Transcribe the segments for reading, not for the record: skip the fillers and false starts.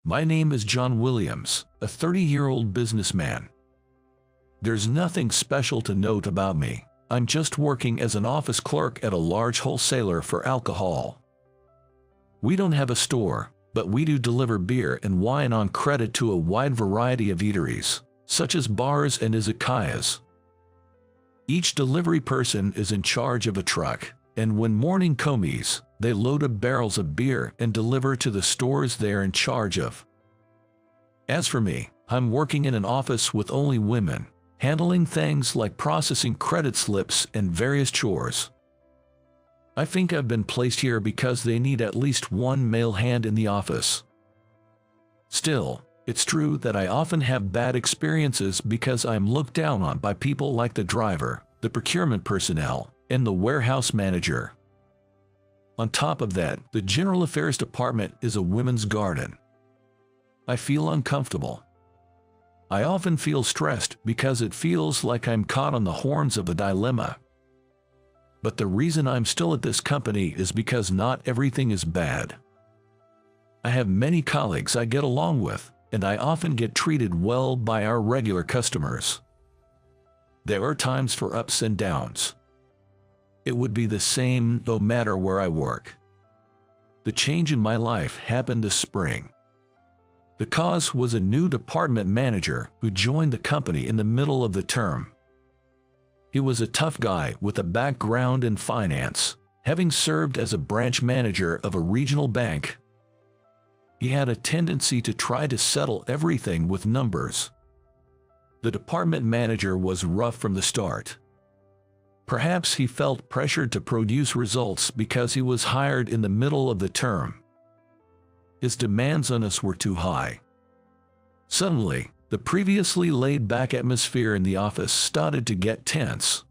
My name is John Williams, a 30-year-old businessman. There's nothing special to note about me. I'm just working as an office clerk at a large wholesaler for alcohol. We don't have a store, but we do deliver beer and wine on credit to a wide variety of eateries, such as bars and izakayas. Each delivery person is in charge of a truck, and when morning comes, they load up barrels of beer and deliver to the stores they're in charge of. As for me, I'm working in an office with only women, handling things like processing credit slips and various chores. I think I've been placed here because they need at least one male hand in the office. Still, it's true that I often have bad experiences because I'm looked down on by people like the driver, the procurement personnel, and the warehouse manager. On top of that, the general affairs department is a women's garden. I feel uncomfortable. I often feel stressed because it feels like I'm caught on the horns of a dilemma. But the reason I'm still at this company is because not everything is bad. I have many colleagues I get along with, and I often get treated well by our regular customers. There are times for ups and downs. It would be the same no matter where I work. The change in my life happened this spring. The cause was a new department manager who joined the company in the middle of the term. He was a tough guy with a background in finance, having served as a branch manager of a regional bank. He had a tendency to try to settle everything with numbers. The department manager was rough from the start. Perhaps he felt pressured to produce results because he was hired in the middle of the term. His demands on us were too high. Suddenly, the previously laid-back atmosphere in the office started to get tense.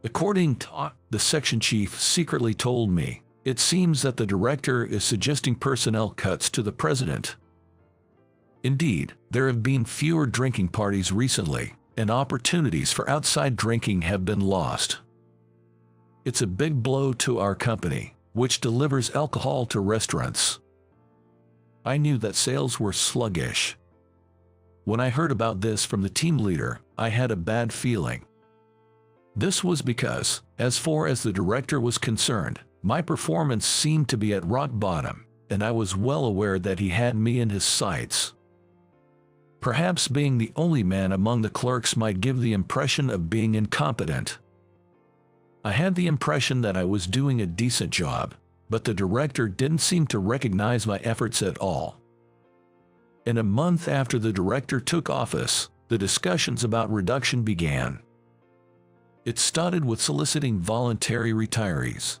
According to the section chief secretly told me, it seems that the director is suggesting personnel cuts to the president. Indeed, there have been fewer drinking parties recently, and opportunities for outside drinking have been lost. It's a big blow to our company, which delivers alcohol to restaurants. I knew that sales were sluggish. When I heard about this from the team leader, I had a bad feeling. This was because, as far as the director was concerned, my performance seemed to be at rock bottom, and I was well aware that he had me in his sights. Perhaps being the only man among the clerks might give the impression of being incompetent. I had the impression that I was doing a decent job, but the director didn't seem to recognize my efforts at all. In a month after the director took office, the discussions about reduction began. It started with soliciting voluntary retirees.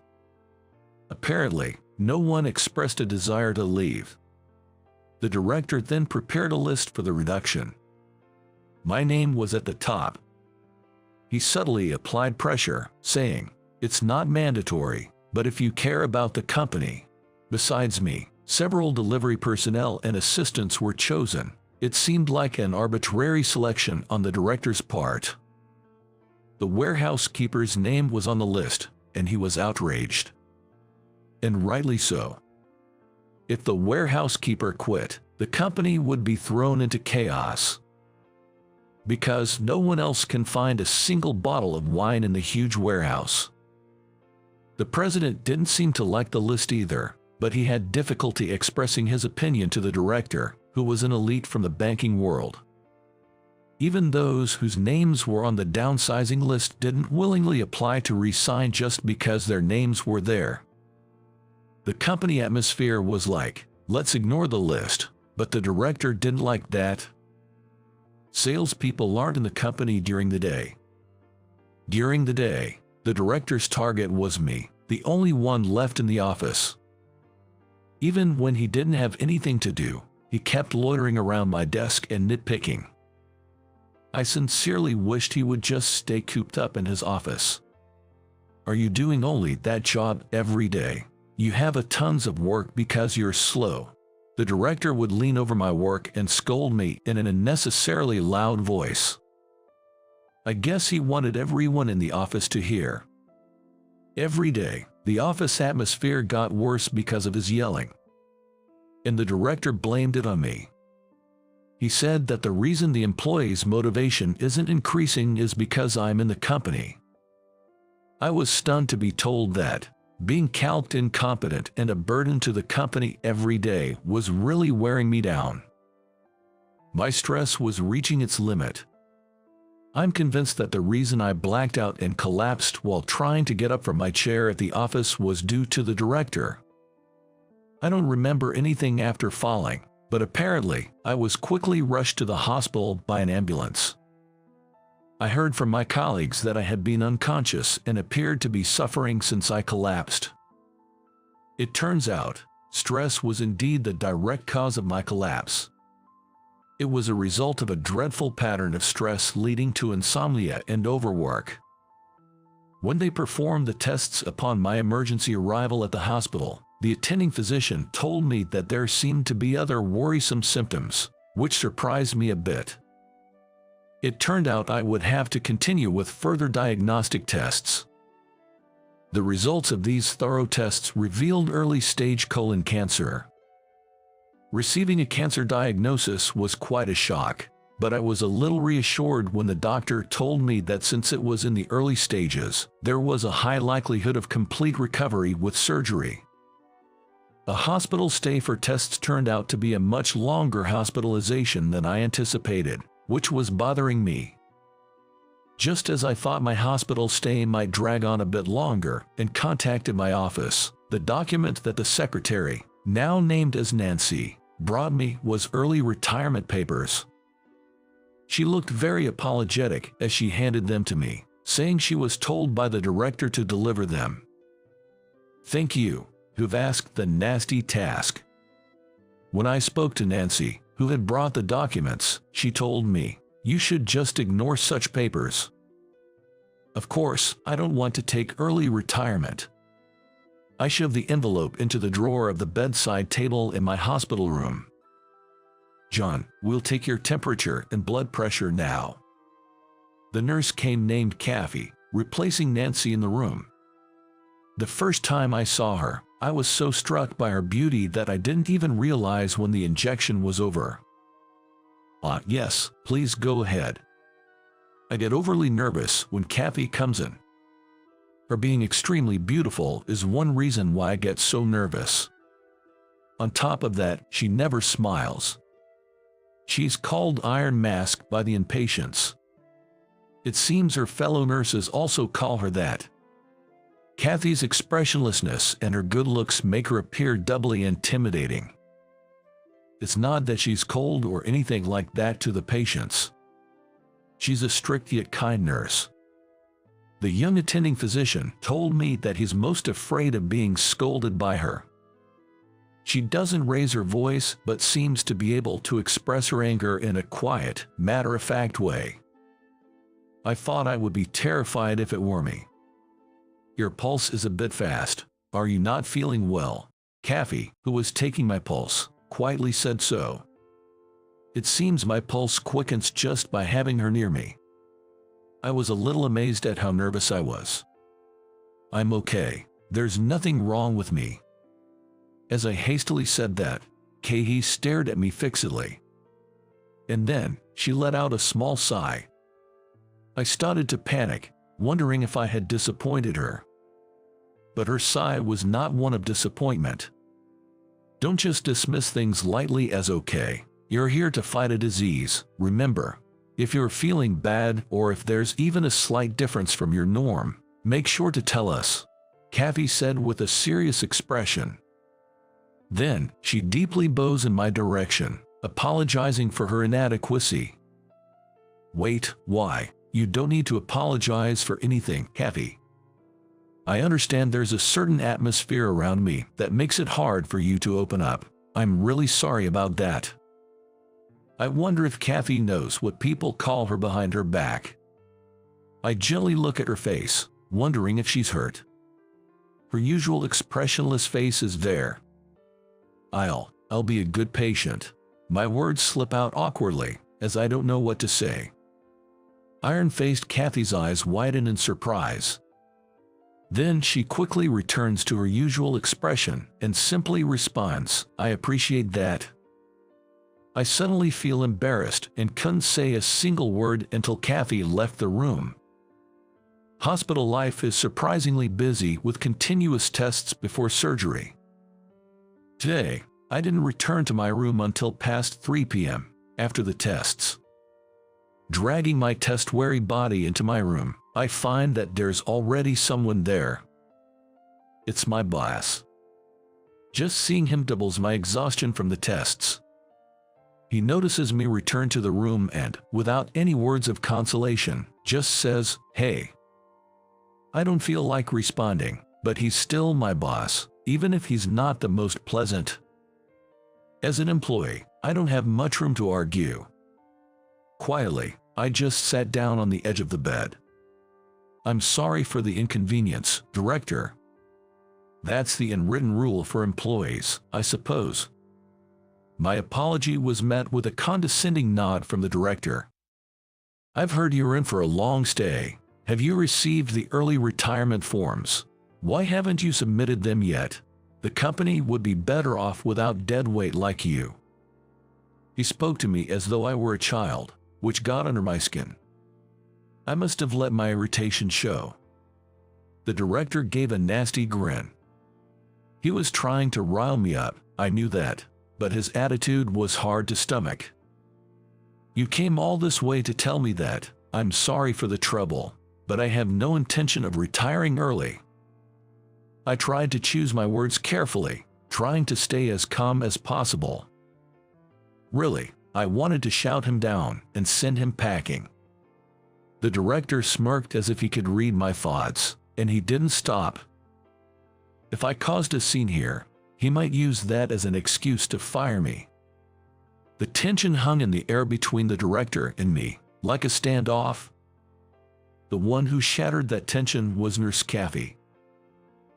Apparently, no one expressed a desire to leave. The director then prepared a list for the reduction. My name was at the top. He subtly applied pressure, saying, "It's not mandatory, but if you care about the company." Besides me, several delivery personnel and assistants were chosen. It seemed like an arbitrary selection on the director's part. The warehouse keeper's name was on the list, and he was outraged. And rightly so. If the warehouse keeper quit, the company would be thrown into chaos. Because no one else can find a single bottle of wine in the huge warehouse. The president didn't seem to like the list either, but he had difficulty expressing his opinion to the director, who was an elite from the banking world. Even those whose names were on the downsizing list didn't willingly apply to resign just because their names were there. The company atmosphere was like, let's ignore the list, but the director didn't like that. Salespeople aren't in the company during the day. During the day, the director's target was me, the only one left in the office. Even when he didn't have anything to do, he kept loitering around my desk and nitpicking. I sincerely wished he would just stay cooped up in his office. Are you doing only that job every day? You have a tons of work because you're slow. The director would lean over my work and scold me in an unnecessarily loud voice. I guess he wanted everyone in the office to hear. Every day, the office atmosphere got worse because of his yelling. and the director blamed it on me. He said that the reason the employee's motivation isn't increasing is because I'm in the company. I was stunned to be told that being called incompetent and a burden to the company every day was really wearing me down. My stress was reaching its limit. I'm convinced that the reason I blacked out and collapsed while trying to get up from my chair at the office was due to the director. I don't remember anything after falling, but apparently I was quickly rushed to the hospital by an ambulance. I heard from my colleagues that I had been unconscious and appeared to be suffering since I collapsed. It turns out, stress was indeed the direct cause of my collapse. It was a result of a dreadful pattern of stress leading to insomnia and overwork. When they performed the tests upon my emergency arrival at the hospital, the attending physician told me that there seemed to be other worrisome symptoms, which surprised me a bit. It turned out I would have to continue with further diagnostic tests. The results of these thorough tests revealed early-stage colon cancer. Receiving a cancer diagnosis was quite a shock, but I was a little reassured when the doctor told me that since it was in the early stages, there was a high likelihood of complete recovery with surgery. A hospital stay for tests turned out to be a much longer hospitalization than I anticipated, which was bothering me. Just as I thought my hospital stay might drag on a bit longer and contacted my office, the document that the secretary, now named as Nancy, brought me was early retirement papers. She looked very apologetic as she handed them to me, saying she was told by the director to deliver them. "Thank you, who've asked the nasty task." When I spoke to Nancy, who had brought the documents, she told me, "You should just ignore such papers." Of course, I don't want to take early retirement. I shoved the envelope into the drawer of the bedside table in my hospital room. "John, we'll take your temperature and blood pressure now." The nurse came named Kathy, replacing Nancy in the room. The first time I saw her, I was so struck by her beauty that I didn't even realize when the injection was over. Yes, please go ahead." I get overly nervous when Kathy comes in. Her being extremely beautiful is one reason why I get so nervous. On top of that, she never smiles. She's called Iron Mask by the inpatients. It seems her fellow nurses also call her that. Kathy's expressionlessness and her good looks make her appear doubly intimidating. It's not that she's cold or anything like that to the patients. She's a strict yet kind nurse. The young attending physician told me that he's most afraid of being scolded by her. She doesn't raise her voice but seems to be able to express her anger in a quiet, matter-of-fact way. I thought I would be terrified if it were me. "Your pulse is a bit fast. Are you not feeling well?" Kathy, who was taking my pulse, quietly said so. It seems my pulse quickens just by having her near me. I was a little amazed at how nervous I was. "I'm okay. There's nothing wrong with me." As I hastily said that, Katie stared at me fixedly. And then, she let out a small sigh. I started to panic, wondering if I had disappointed her. But her sigh was not one of disappointment. "Don't just dismiss things lightly as okay. You're here to fight a disease, remember. If you're feeling bad or if there's even a slight difference from your norm, make sure to tell us," Kathy said with a serious expression. Then, she deeply bows in my direction, apologizing for her inadequacy. "Wait, why? You don't need to apologize for anything, Kathy. I understand there's a certain atmosphere around me that makes it hard for you to open up. I'm really sorry about that." I wonder if Kathy knows what people call her behind her back. I gently look at her face, wondering if she's hurt. Her usual expressionless face is there. I'll be a good patient." My words slip out awkwardly, as I don't know what to say. Iron-faced Kathy's eyes widen in surprise. Then she quickly returns to her usual expression and simply responds, "I appreciate that." I suddenly feel embarrassed and couldn't say a single word until Kathy left the room. Hospital life is surprisingly busy with continuous tests before surgery. Today, I didn't return to my room until past 3 p.m. after the tests. Dragging my test-weary body into my room, I find that there's already someone there. It's my boss. Just seeing him doubles my exhaustion from the tests. He notices me return to the room and, without any words of consolation, just says, "Hey." I don't feel like responding, but he's still my boss, even if he's not the most pleasant. As an employee, I don't have much room to argue. Quietly, I just sat down on the edge of the bed. "I'm sorry for the inconvenience, Director." That's the unwritten rule for employees, I suppose. My apology was met with a condescending nod from the director. "I've heard you're in for a long stay. Have you received the early retirement forms? Why haven't you submitted them yet? The company would be better off without deadweight like you." He spoke to me as though I were a child, which got under my skin. I must have let my irritation show. The director gave a nasty grin. He was trying to rile me up, I knew that, but his attitude was hard to stomach. "You came all this way to tell me that. I'm sorry for the trouble, but I have no intention of retiring early." I tried to choose my words carefully, trying to stay as calm as possible. Really, I wanted to shout him down and send him packing. The director smirked as if he could read my thoughts, and he didn't stop. If I caused a scene here, he might use that as an excuse to fire me. The tension hung in the air between the director and me, like a standoff. The one who shattered that tension was Nurse Kathy.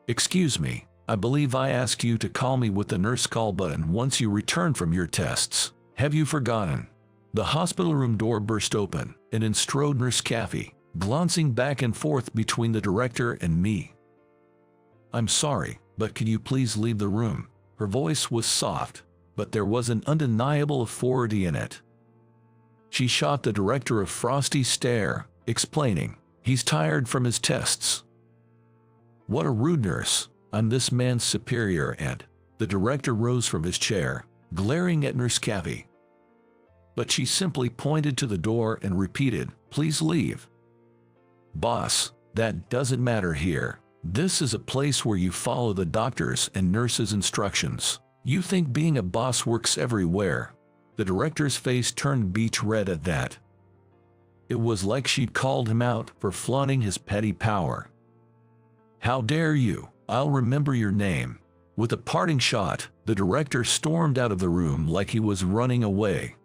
"Excuse me, I believe I asked you to call me with the nurse call button once you return from your tests. Have you forgotten?" The hospital room door burst open, and in strode Nurse Kathy, glancing back and forth between the director and me. "I'm sorry, but could you please leave the room?" Her voice was soft, but there was an undeniable authority in it. She shot the director a frosty stare, explaining, "He's tired from his tests." What a rude nurse. I'm this man's superior, and the director rose from his chair, glaring at Nurse Kathy. But she simply pointed to the door and repeated, "Please leave." "Boss, that doesn't matter here. This is a place where you follow the doctor's and nurse's instructions. You think being a boss works everywhere." The director's face turned beech red at that. It was like she'd called him out for flaunting his petty power. "How dare you? I'll remember your name." With a parting shot, the director stormed out of the room like he was running away.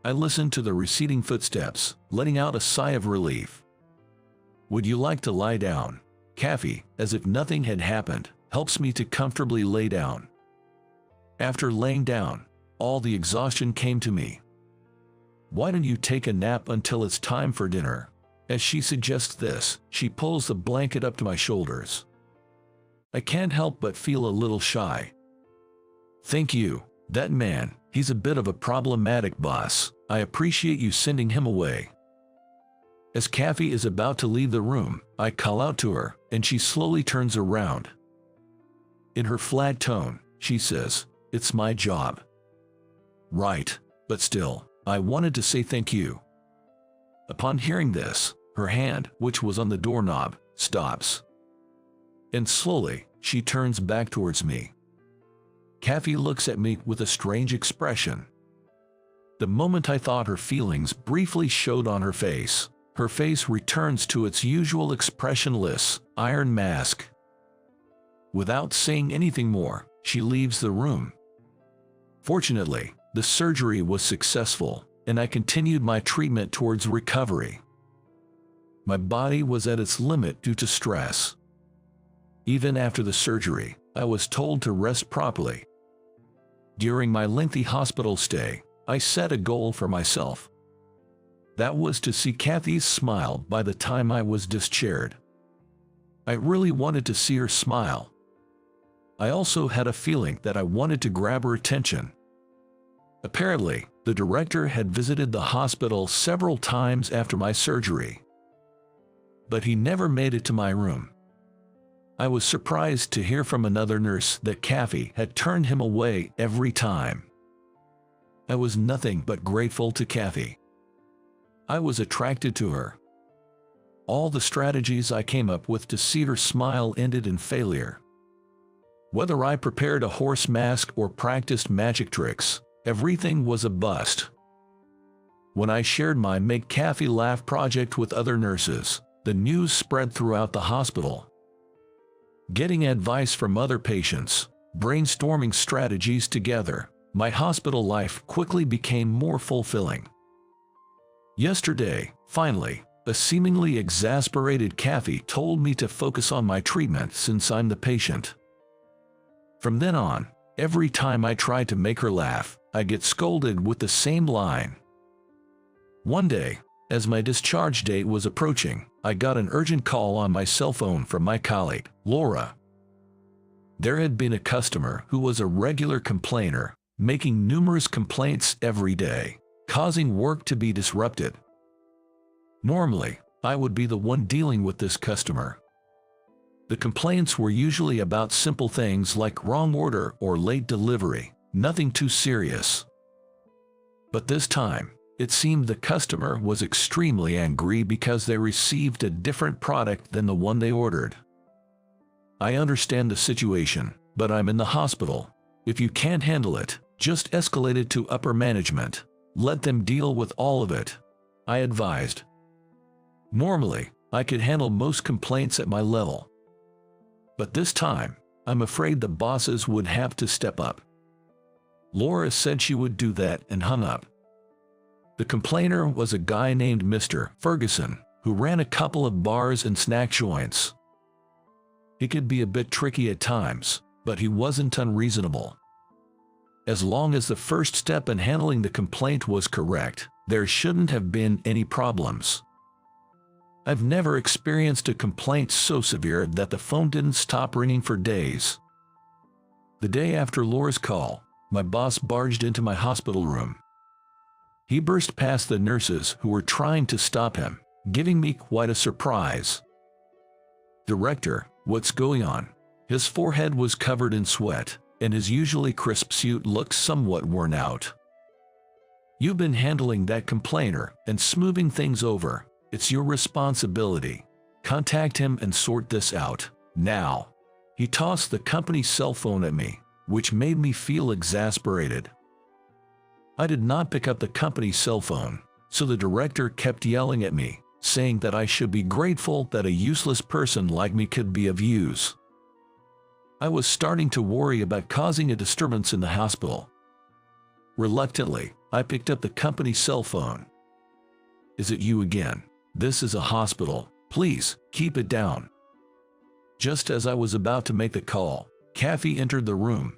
I listened to the receding footsteps, letting out a sigh of relief. "Would you like to lie down?" Kathy, as if nothing had happened, helps me to comfortably lay down. After laying down, all the exhaustion came to me. "Why don't you take a nap until it's time for dinner?" As she suggests this, she pulls the blanket up to my shoulders. I can't help but feel a little shy. "Thank you. That man, he's a bit of a problematic boss. I appreciate you sending him away." As Kathy is about to leave the room, I call out to her, and she slowly turns around. In her flat tone, she says, "It's my job." Right, but still, I wanted to say thank you. Upon hearing this, her hand, which was on the doorknob, stops. And slowly, she turns back towards me. Kathy looks at me with a strange expression. The moment I thought her feelings briefly showed on her face returns to its usual expressionless, iron mask. Without saying anything more, she leaves the room. Fortunately, the surgery was successful, and I continued my treatment towards recovery. My body was at its limit due to stress. Even after the surgery, I was told to rest properly. During my lengthy hospital stay, I set a goal for myself. That was to see Kathy's smile by the time I was discharged. I really wanted to see her smile. I also had a feeling that I wanted to grab her attention. Apparently, the director had visited the hospital several times after my surgery, but he never made it to my room. I was surprised to hear from another nurse that Kathy had turned him away every time. I was nothing but grateful to Kathy. I was attracted to her. All the strategies I came up with to see her smile ended in failure. Whether I prepared a horse mask or practiced magic tricks, everything was a bust. When I shared my Make Kathy Laugh project with other nurses, the news spread throughout the hospital. Getting advice from other patients, brainstorming strategies together, my hospital life quickly became more fulfilling. Yesterday, finally, a seemingly exasperated Kathy told me to focus on my treatment since I'm the patient. From then on, every time I try to make her laugh, I get scolded with the same line. One day, as my discharge date was approaching, I got an urgent call on my cell phone from my colleague, Laura. There had been a customer who was a regular complainer, making numerous complaints every day, causing work to be disrupted. Normally, I would be the one dealing with this customer. The complaints were usually about simple things like wrong order or late delivery, nothing too serious. But this time, it seemed the customer was extremely angry because they received a different product than the one they ordered. I understand the situation, but I'm in the hospital. If you can't handle it, just escalate it to upper management. Let them deal with all of it, I advised. Normally, I could handle most complaints at my level. But this time, I'm afraid the bosses would have to step up. Laura said she would do that and hung up. The complainer was a guy named Mr. Ferguson, who ran a couple of bars and snack joints. He could be a bit tricky at times, but he wasn't unreasonable. As long as the first step in handling the complaint was correct, there shouldn't have been any problems. I've never experienced a complaint so severe that the phone didn't stop ringing for days. The day after Laura's call, my boss barged into my hospital room. He burst past the nurses who were trying to stop him, giving me quite a surprise. "Director, what's going on?" His forehead was covered in sweat, and his usually crisp suit looked somewhat worn out. "You've been handling that complainer and smoothing things over. It's your responsibility. Contact him and sort this out, now." He tossed the company cell phone at me, which made me feel exasperated. I did not pick up the company cell phone, so the director kept yelling at me, saying that I should be grateful that a useless person like me could be of use. I was starting to worry about causing a disturbance in the hospital. Reluctantly, I picked up the company cell phone. "Is it you again? This is a hospital. Please, keep it down." Just as I was about to make the call, Kathy entered the room.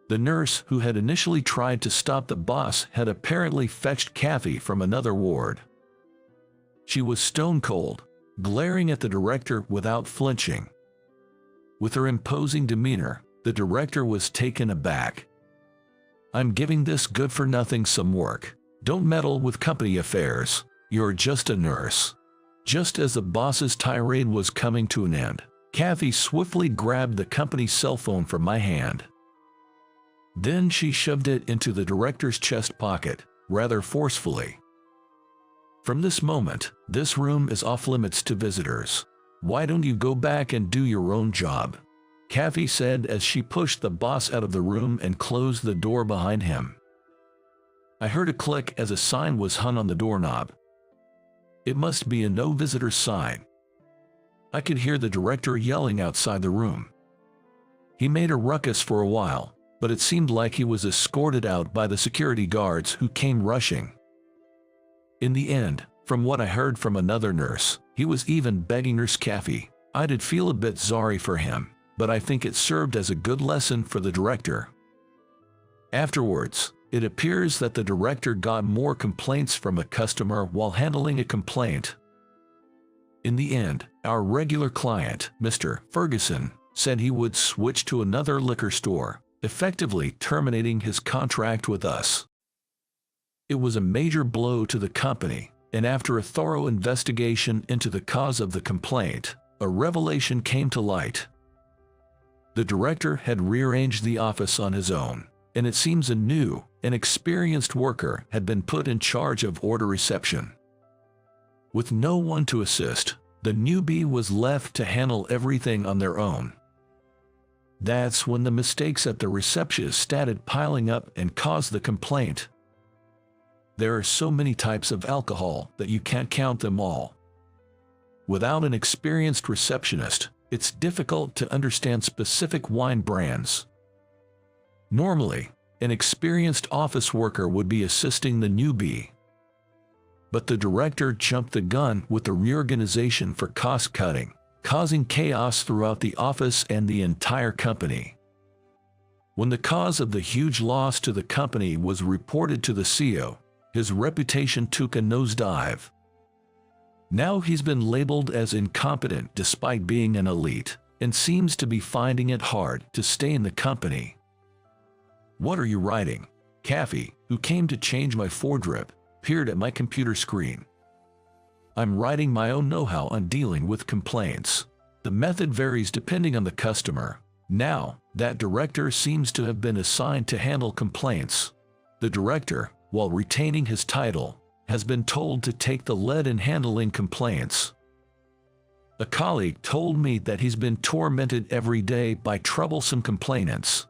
The nurse who had initially tried to stop the boss had apparently fetched Kathy from another ward. She was stone cold, glaring at the director without flinching. With her imposing demeanor, the director was taken aback. "I'm giving this good-for-nothing some work. Don't meddle with company affairs. You're just a nurse." Just as the boss's tirade was coming to an end, Kathy swiftly grabbed the company cell phone from my hand. Then she shoved it into the director's chest pocket, rather forcefully. "From this moment, this room is off-limits to visitors. Why don't you go back and do your own job?" Kathy said as she pushed the boss out of the room and closed the door behind him. I heard a click as a sign was hung on the doorknob. It must be a no-visitor sign. I could hear the director yelling outside the room. He made a ruckus for a while, but it seemed like he was escorted out by the security guards who came rushing. In the end, from what I heard from another nurse, he was even begging Nurse Kathy. I did feel a bit sorry for him, but I think it served as a good lesson for the director. Afterwards, it appears that the director got more complaints from a customer while handling a complaint. In the end, our regular client, Mr. Ferguson, said he would switch to another liquor store, effectively terminating his contract with us. It was a major blow to the company, and after a thorough investigation into the cause of the complaint, a revelation came to light. The director had rearranged the office on his own, and it seems a new and experienced worker had been put in charge of order reception. With no one to assist, the newbie was left to handle everything on their own. That's when the mistakes at the reception started piling up and caused the complaint. There are so many types of alcohol that you can't count them all. Without an experienced receptionist, it's difficult to understand specific wine brands. Normally, an experienced office worker would be assisting the newbie. But the director jumped the gun with the reorganization for cost-cutting, causing chaos throughout the office and the entire company. When the cause of the huge loss to the company was reported to the CEO, his reputation took a nosedive. Now he's been labeled as incompetent despite being an elite, and seems to be finding it hard to stay in the company. "What are you writing?" Kathy, who came to change my foredrip, peered at my computer screen. "I'm writing my own know-how on dealing with complaints. The method varies depending on the customer. Now, that director seems to have been assigned to handle complaints. The director, while retaining his title, has been told to take the lead in handling complaints. A colleague told me that he's been tormented every day by troublesome complainants.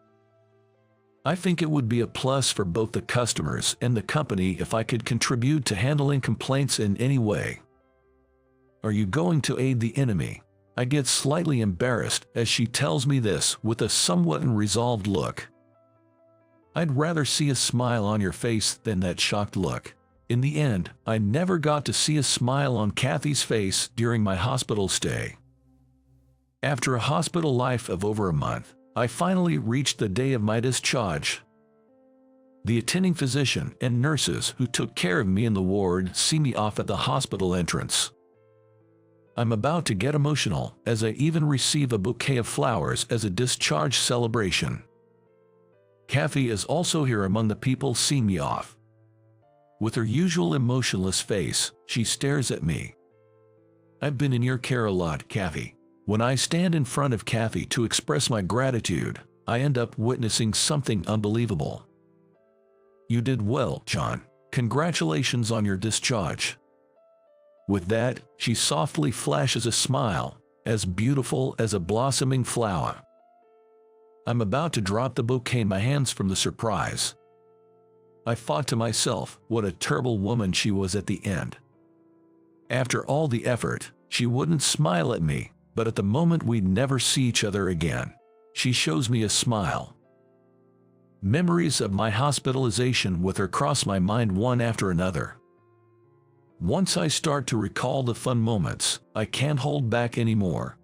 I think it would be a plus for both the customers and the company if I could contribute to handling complaints in any way." "Are you going to aid the enemy?" I get slightly embarrassed as she tells me this with a somewhat unresolved look. I'd rather see a smile on your face than that shocked look. In the end, I never got to see a smile on Kathy's face during my hospital stay. After a hospital life of over a month, I finally reached the day of my discharge. The attending physician and nurses who took care of me in the ward see me off at the hospital entrance. I'm about to get emotional as I even receive a bouquet of flowers as a discharge celebration. Kathy is also here among the people seeing me off. With her usual emotionless face, she stares at me. "I've been in your care a lot, Kathy." When I stand in front of Kathy to express my gratitude, I end up witnessing something unbelievable. "You did well, John. Congratulations on your discharge." With that, she softly flashes a smile, as beautiful as a blossoming flower. I'm about to drop the bouquet in my hands from the surprise. I thought to myself, what a terrible woman she was at the end. After all the effort, she wouldn't smile at me, but at the moment we'd never see each other again, she shows me a smile. Memories of my hospitalization with her cross my mind one after another. Once I start to recall the fun moments, I can't hold back anymore.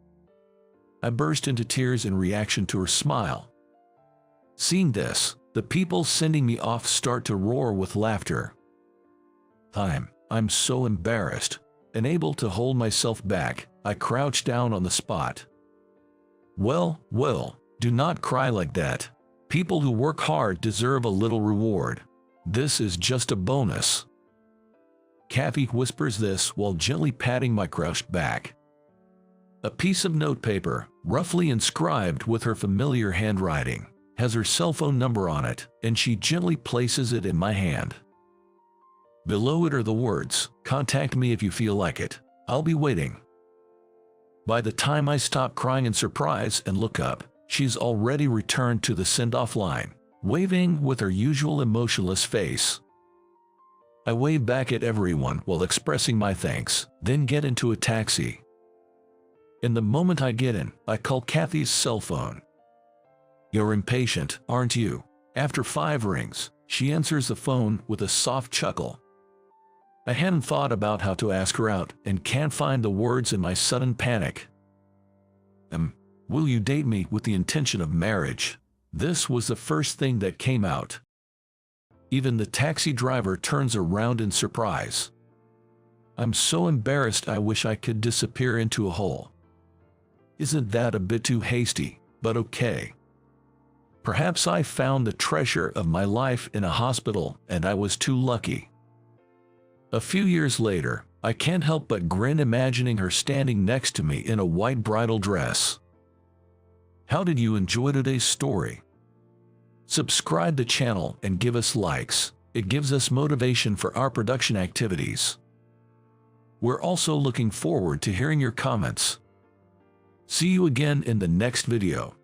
I burst into tears in reaction to her smile. Seeing this, the people sending me off start to roar with laughter. I'm so embarrassed. Unable to hold myself back, I crouch down on the spot. Well, do not cry like that. People who work hard deserve a little reward. This is just a bonus. Kathy whispers this while gently patting my crouched back. A piece of notepaper, roughly inscribed with her familiar handwriting, has her cell phone number on it, and she gently places it in my hand. Below it are the words, "Contact me if you feel like it. I'll be waiting." By the time I stop crying in surprise and look up, she's already returned to the send-off line, waving with her usual emotionless face. I wave back at everyone while expressing my thanks, then get into a taxi. In the moment I get in, I call Kathy's cell phone. "You're impatient, aren't you?" After 5 rings, she answers the phone with a soft chuckle. I hadn't thought about how to ask her out and can't find the words in my sudden panic. Will you date me with the intention of marriage? This was the first thing that came out. Even the taxi driver turns around in surprise. I'm so embarrassed I wish I could disappear into a hole. Isn't that a bit too hasty, but okay. Perhaps I found the treasure of my life in a hospital and I was too lucky. A few years later, I can't help but grin imagining her standing next to me in a white bridal dress. How did you enjoy today's story? Subscribe the channel and give us likes. It gives us motivation for our production activities. We're also looking forward to hearing your comments. See you again in the next video.